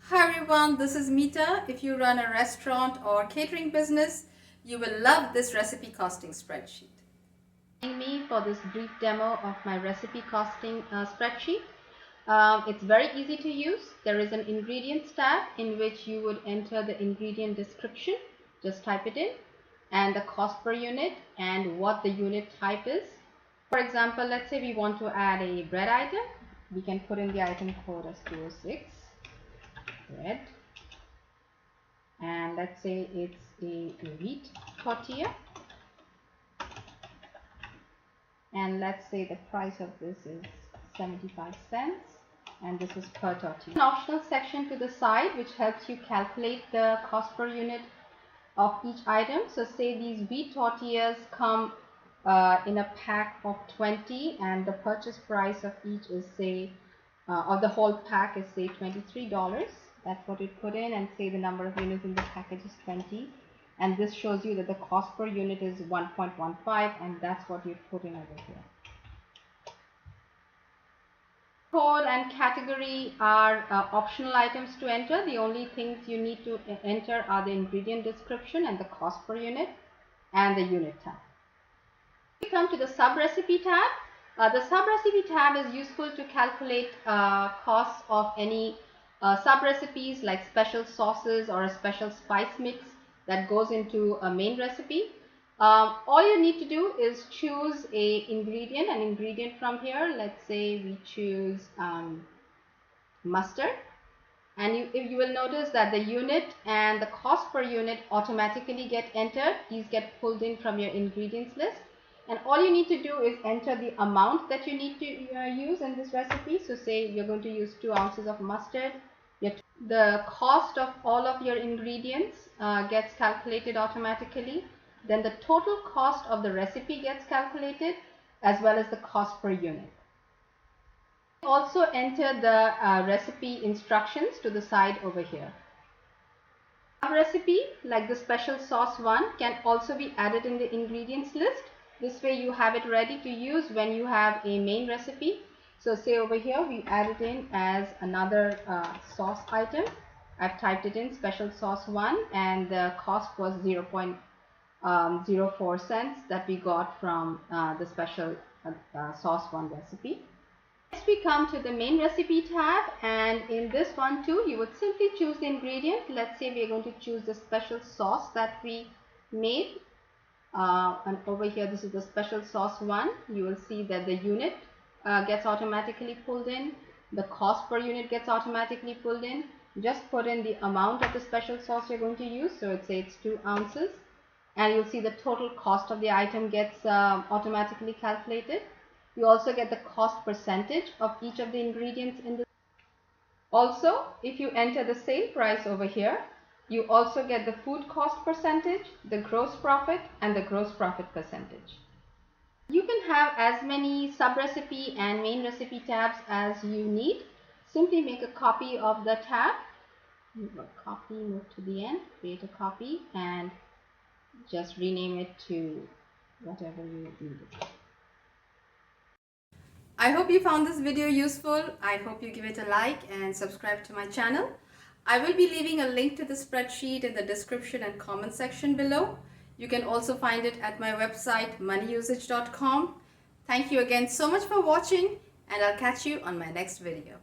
Hi everyone, this is Meeta. If you run a restaurant or catering business, you will love this recipe costing spreadsheet. Join me for this brief demo of my recipe costing spreadsheet. It's very easy to use. There is an ingredients tab in which you would enter the ingredient description. Just type it in, and the cost per unit and what the unit type is. For example, let's say we want to add a bread item. We can put in the item code as 206. Bread, and let's say it's a wheat tortilla, and let's say the price of this is 75 cents, and this is per tortilla. An optional section to the side which helps you calculate the cost per unit of each item. So say these wheat tortillas come in a pack of 20, and the purchase price of each is say of the whole pack is say $23. That's what you put in, and say the number of units in the package is 20, and this shows you that the cost per unit is 1.15, and that's what you put in over here. Code and category are optional items to enter. The only things you need to enter are the ingredient description and the cost per unit and the unit tab. We come to the sub recipe tab. The sub recipe tab is useful to calculate costs of any sub recipes like special sauces or a special spice mix that goes into a main recipe. All you need to do is choose an ingredient from here. Let's say we choose mustard, and you will notice that the unit and the cost per unit automatically get entered. These get pulled in from your ingredients list, and all you need to do is enter the amount that you need to use in this recipe. So say you're going to use 2 ounces of mustard. The cost of all of your ingredients gets calculated automatically. Then the total cost of the recipe gets calculated, as well as the cost per unit. Also enter the recipe instructions to the side over here. A recipe like the special sauce one can also be added in the ingredients list. This way you have it ready to use when you have a main recipe. So say over here we add it in as another sauce item. I've typed it in special sauce 1, and the cost was 0.04 cents that we got from the special sauce 1 recipe. Next we come to the main recipe tab, and in this one too you would simply choose the ingredient. Let's say we are going to choose the special sauce that we made, and over here this is the special sauce 1. You will see that the unit gets automatically pulled in, the cost per unit gets automatically pulled in. Just put in the amount of the special sauce you're going to use. So let's say it's 2 ounces, and you'll see the total cost of the item gets automatically calculated. You also get the cost percentage of each of the ingredients in this. Also, if you enter the sale price over here, you also get the food cost percentage, the gross profit, and the gross profit percentage. You can have as many sub recipe and main recipe tabs as you need. Simply make a copy of the tab. Copy, move to the end, create a copy, and just rename it to whatever you need it. I hope you found this video useful. I hope you give it a like and subscribe to my channel. I will be leaving a link to the spreadsheet in the description and comment section below. You can also find it at my website moneyusage.com. Thank you again so much for watching, and I'll catch you on my next video.